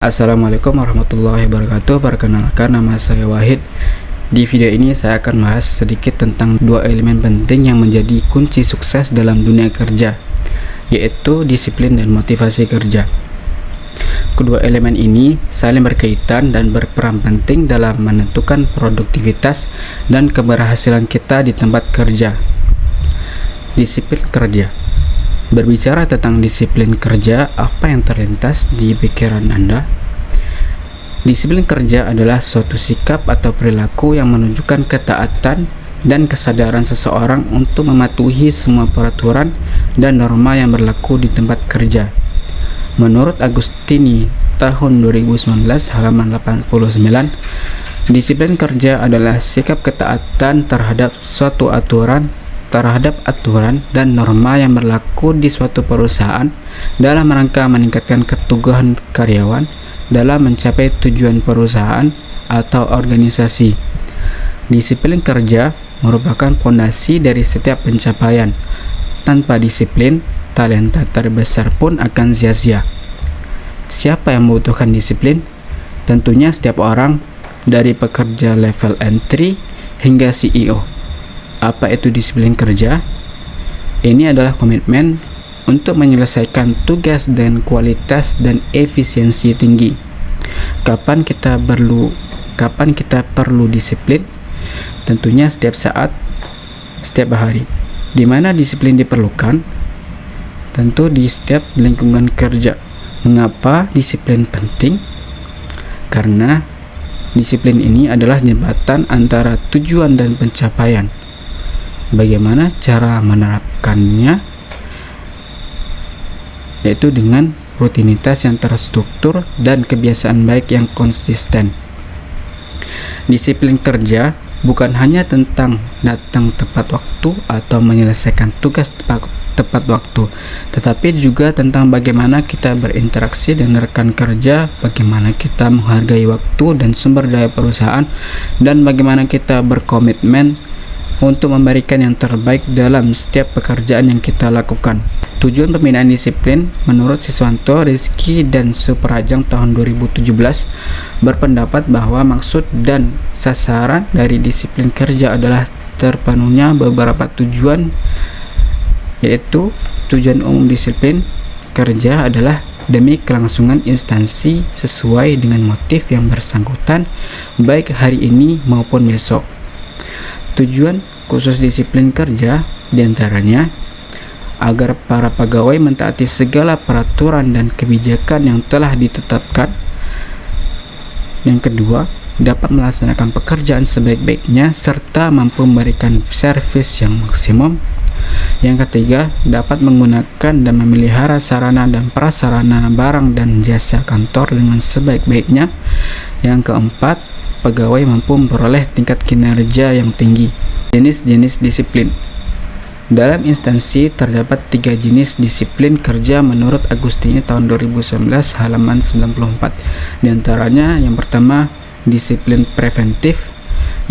Assalamualaikum warahmatullahi wabarakatuh. Perkenalkan, nama saya Wahid. Di video ini saya akan bahas sedikit tentang dua elemen penting yang menjadi kunci sukses dalam dunia kerja, yaitu disiplin dan motivasi kerja. Kedua elemen ini saling berkaitan dan berperan penting dalam menentukan produktivitas dan keberhasilan kita di tempat kerja. Disiplin kerja. Berbicara tentang disiplin kerja, apa yang terlintas di pikiran Anda? Disiplin kerja adalah suatu sikap atau perilaku yang menunjukkan ketaatan dan kesadaran seseorang untuk mematuhi semua peraturan dan norma yang berlaku di tempat kerja. Menurut Agustini tahun 2019 halaman 89, disiplin kerja adalah sikap ketaatan terhadap aturan dan norma yang berlaku di suatu perusahaan dalam rangka meningkatkan keteguhan karyawan dalam mencapai tujuan perusahaan atau organisasi. Disiplin kerja merupakan fondasi dari setiap pencapaian. Tanpa disiplin, talenta terbesar pun akan sia-sia. Siapa yang membutuhkan disiplin? Tentunya setiap orang, dari pekerja level entry hingga CEO. Apa itu disiplin kerja? Ini adalah komitmen untuk menyelesaikan tugas dengan kualitas dan efisiensi tinggi. Kapan kita perlu disiplin? Tentunya setiap saat, setiap hari. Di mana disiplin diperlukan? Tentu di setiap lingkungan kerja. Mengapa disiplin penting? Karena disiplin ini adalah jembatan antara tujuan dan pencapaian. Bagaimana cara menerapkannya? Yaitu dengan rutinitas yang terstruktur dan kebiasaan baik yang konsisten. Disiplin kerja bukan hanya tentang datang tepat waktu atau menyelesaikan tugas tepat waktu, tetapi juga tentang bagaimana kita berinteraksi dengan rekan kerja, bagaimana kita menghargai waktu dan sumber daya perusahaan, dan bagaimana kita berkomitmen untuk memberikan yang terbaik dalam setiap pekerjaan yang kita lakukan. Tujuan pembinaan disiplin menurut Siswanto, Rizky, dan Suprajang tahun 2017 berpendapat bahwa maksud dan sasaran dari disiplin kerja adalah terpenuhnya beberapa tujuan, yaitu tujuan umum disiplin kerja adalah demi kelangsungan instansi sesuai dengan motif yang bersangkutan baik hari ini maupun besok. Tujuan khusus disiplin kerja diantaranya agar para pegawai mentaati segala peraturan dan kebijakan yang telah ditetapkan. Yang kedua, dapat melaksanakan pekerjaan sebaik-baiknya serta mampu memberikan servis yang maksimum. Yang ketiga, dapat menggunakan dan memelihara sarana dan prasarana barang dan jasa kantor dengan sebaik-baiknya. Yang keempat, pegawai mampu memperoleh tingkat kinerja yang tinggi. Jenis-jenis disiplin. Dalam instansi terdapat 3 jenis disiplin kerja menurut Agustini tahun 2019 halaman 94. Di antaranya yang pertama, disiplin preventif,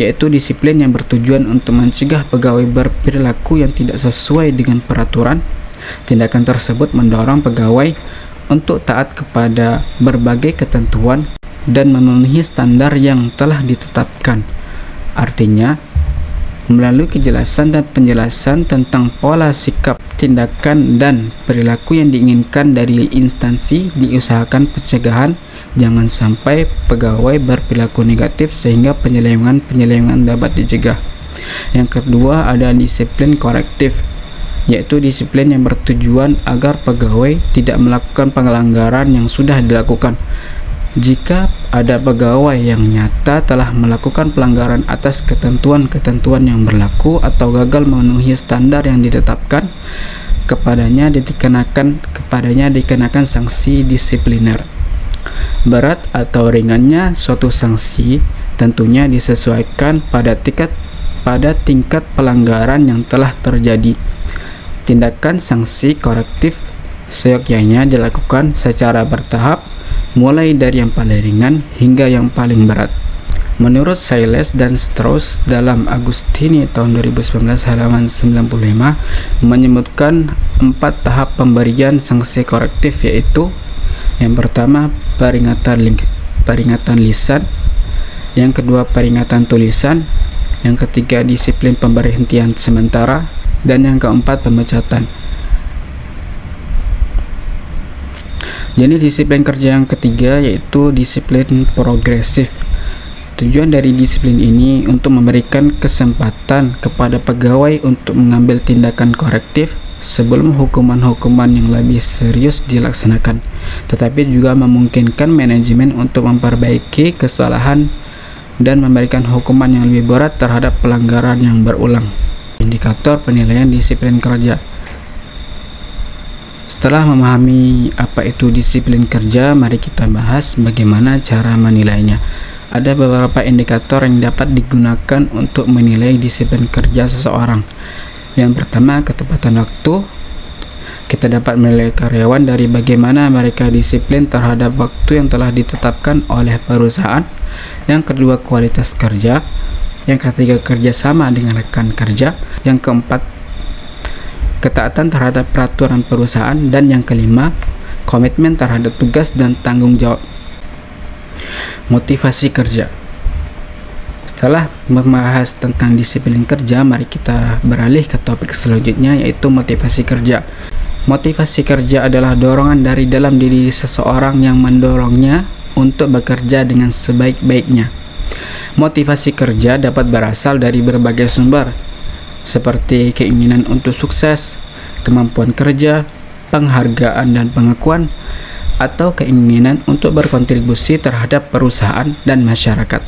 yaitu disiplin yang bertujuan untuk mencegah pegawai berperilaku yang tidak sesuai dengan peraturan. Tindakan tersebut mendorong pegawai untuk taat kepada berbagai ketentuan dan memenuhi standar yang telah ditetapkan. Artinya, melalui kejelasan dan penjelasan tentang pola sikap, tindakan, dan perilaku yang diinginkan dari instansi, diusahakan pencegahan jangan sampai pegawai berperilaku negatif sehingga penyelewengan dapat dicegah. Yang kedua, ada disiplin korektif, yaitu disiplin yang bertujuan agar pegawai tidak melakukan pelanggaran yang sudah dilakukan. Jika ada pegawai yang nyata telah melakukan pelanggaran atas ketentuan-ketentuan yang berlaku atau gagal memenuhi standar yang ditetapkan, kepadanya dikenakan sanksi disipliner. Berat atau ringannya suatu sanksi tentunya disesuaikan pada tingkat pelanggaran yang telah terjadi. Tindakan sanksi korektif seyogyanya dilakukan secara bertahap, mulai dari yang paling ringan hingga yang paling berat. Menurut Sayles dan Strauss dalam Agustini tahun 2019 halaman 95 menyebutkan 4 tahap pemberian sanksi korektif, yaitu Yang pertama, peringatan lisan. Yang kedua, peringatan tulisan. Yang ketiga, disiplin pemberhentian sementara. Dan yang keempat, pemecatan. Jadi disiplin kerja yang ketiga yaitu disiplin progresif. Tujuan dari disiplin ini untuk memberikan kesempatan kepada pegawai untuk mengambil tindakan korektif sebelum hukuman-hukuman yang lebih serius dilaksanakan, tetapi juga memungkinkan manajemen untuk memperbaiki kesalahan dan memberikan hukuman yang lebih berat terhadap pelanggaran yang berulang. Indikator penilaian disiplin kerja. Setelah memahami apa itu disiplin kerja, mari kita bahas bagaimana cara menilainya. Ada beberapa indikator yang dapat digunakan untuk menilai disiplin kerja seseorang. Yang pertama, ketepatan waktu. Kita dapat menilai karyawan dari bagaimana mereka disiplin terhadap waktu yang telah ditetapkan oleh perusahaan. Yang kedua, kualitas kerja. Yang ketiga, kerjasama dengan rekan kerja. Yang keempat, ketaatan terhadap peraturan perusahaan. Dan yang kelima, komitmen terhadap tugas dan tanggung jawab. Motivasi kerja. Setelah membahas tentang disiplin kerja, mari kita beralih ke topik selanjutnya, yaitu motivasi kerja. Motivasi kerja adalah dorongan dari dalam diri seseorang yang mendorongnya untuk bekerja dengan sebaik-baiknya. Motivasi kerja dapat berasal dari berbagai sumber, seperti keinginan untuk sukses, kemampuan kerja, penghargaan dan pengakuan, atau keinginan untuk berkontribusi terhadap perusahaan dan masyarakat.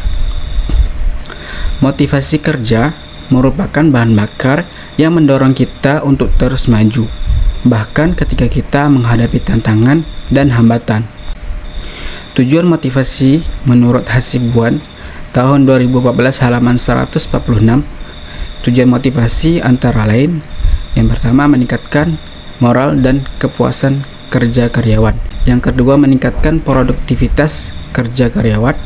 Motivasi kerja merupakan bahan bakar yang mendorong kita untuk terus maju, bahkan ketika kita menghadapi tantangan dan hambatan. Tujuan motivasi menurut Hasibuan tahun 2014 halaman 146. Tujuan motivasi antara lain, yang pertama, meningkatkan moral dan kepuasan kerja karyawan. Yang kedua, meningkatkan produktivitas kerja karyawan.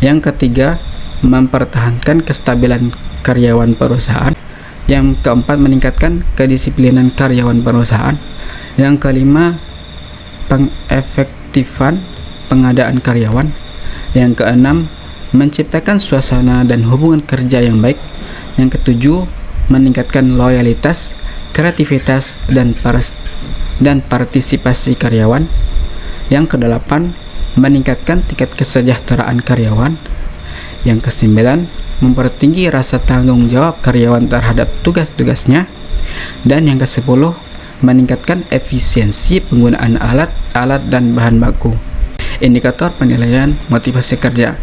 Yang ketiga, mempertahankan kestabilan karyawan perusahaan. Yang keempat, meningkatkan kedisiplinan karyawan perusahaan. Yang kelima, pengefektifan pengadaan karyawan. Yang keenam, menciptakan suasana dan hubungan kerja yang baik. Yang ketujuh, meningkatkan loyalitas, kreativitas, dan partisipasi karyawan. Yang kedelapan, meningkatkan tingkat kesejahteraan karyawan. Yang kesembilan, mempertinggi rasa tanggung jawab karyawan terhadap tugas-tugasnya. Dan yang kesepuluh, meningkatkan efisiensi penggunaan alat dan bahan baku. Indikator penilaian motivasi kerja.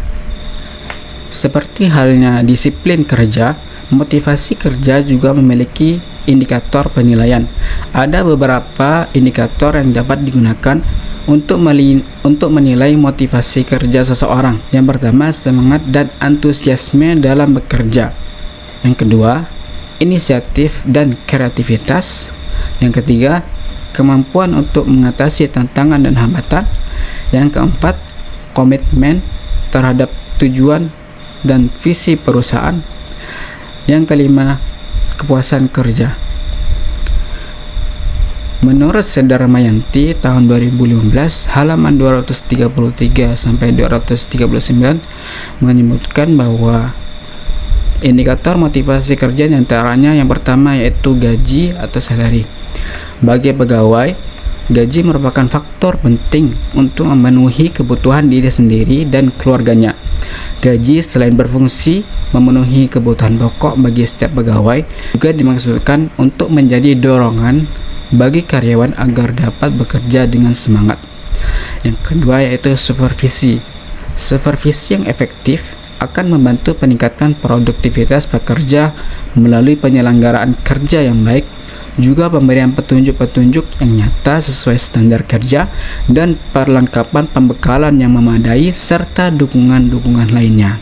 Seperti halnya disiplin kerja, motivasi kerja juga memiliki indikator penilaian. Ada beberapa indikator yang dapat digunakan untuk menilai motivasi kerja seseorang. Yang pertama, semangat dan antusiasme dalam bekerja. Yang kedua, inisiatif dan kreativitas. Yang ketiga, kemampuan untuk mengatasi tantangan dan hambatan. Yang keempat, komitmen terhadap tujuan dan visi perusahaan. Yang kelima, kepuasan kerja. Menurut Sedarmayanti tahun 2015 halaman 233 sampai 239 menyebutkan bahwa indikator motivasi kerja diantaranya yang pertama yaitu gaji atau salary. Bagi pegawai, gaji merupakan faktor penting untuk memenuhi kebutuhan diri sendiri dan keluarganya. Gaji selain berfungsi memenuhi kebutuhan pokok bagi setiap pegawai, juga dimaksudkan untuk menjadi dorongan bagi karyawan agar dapat bekerja dengan semangat. Yang kedua yaitu supervisi. Supervisi yang efektif akan membantu peningkatan produktivitas pekerja melalui penyelenggaraan kerja yang baik, juga pemberian petunjuk-petunjuk yang nyata sesuai standar kerja, dan perlengkapan pembekalan yang memadai serta dukungan-dukungan lainnya.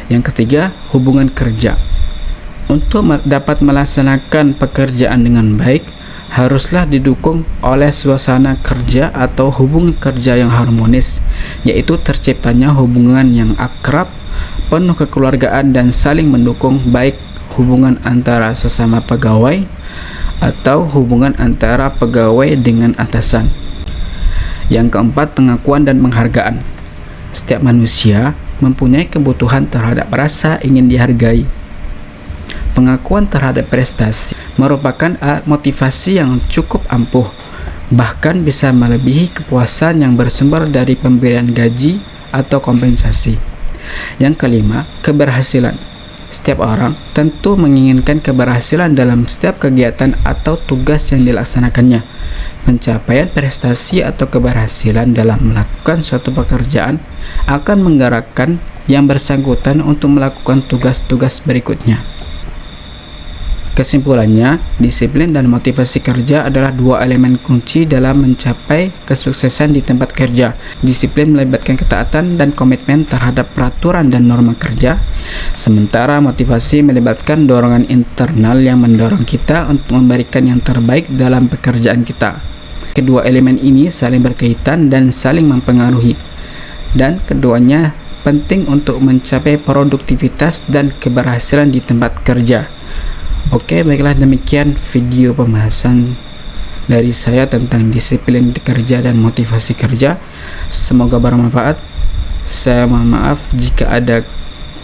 Yang ketiga, hubungan kerja. Untuk dapat melaksanakan pekerjaan dengan baik, haruslah didukung oleh suasana kerja atau hubungan kerja yang harmonis, yaitu terciptanya hubungan yang akrab, penuh kekeluargaan dan saling mendukung, baik hubungan antara sesama pegawai atau hubungan antara pegawai dengan atasan. Yang keempat, pengakuan dan penghargaan. Setiap manusia mempunyai kebutuhan terhadap rasa ingin dihargai. Pengakuan terhadap prestasi merupakan motivasi yang cukup ampuh, bahkan bisa melebihi kepuasan yang bersumber dari pemberian gaji atau kompensasi. Yang kelima, keberhasilan. Setiap orang tentu menginginkan keberhasilan dalam setiap kegiatan atau tugas yang dilaksanakannya. Pencapaian prestasi atau keberhasilan dalam melakukan suatu pekerjaan akan menggerakkan yang bersangkutan untuk melakukan tugas-tugas berikutnya. Kesimpulannya, disiplin dan motivasi kerja adalah dua elemen kunci dalam mencapai kesuksesan di tempat kerja. Disiplin melibatkan ketaatan dan komitmen terhadap peraturan dan norma kerja, sementara motivasi melibatkan dorongan internal yang mendorong kita untuk memberikan yang terbaik dalam pekerjaan kita. Kedua elemen ini saling berkaitan dan saling mempengaruhi, dan keduanya penting untuk mencapai produktivitas dan keberhasilan di tempat kerja. Oke, baiklah, demikian video pembahasan dari saya tentang disiplin kerja dan motivasi kerja. Semoga bermanfaat. Saya mohon maaf jika ada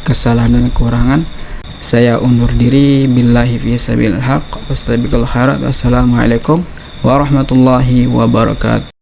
kesalahan dan kekurangan. Saya undur diri. Billahi fi sabilil haq. Wassalamualaikum warahmatullahi wabarakatuh.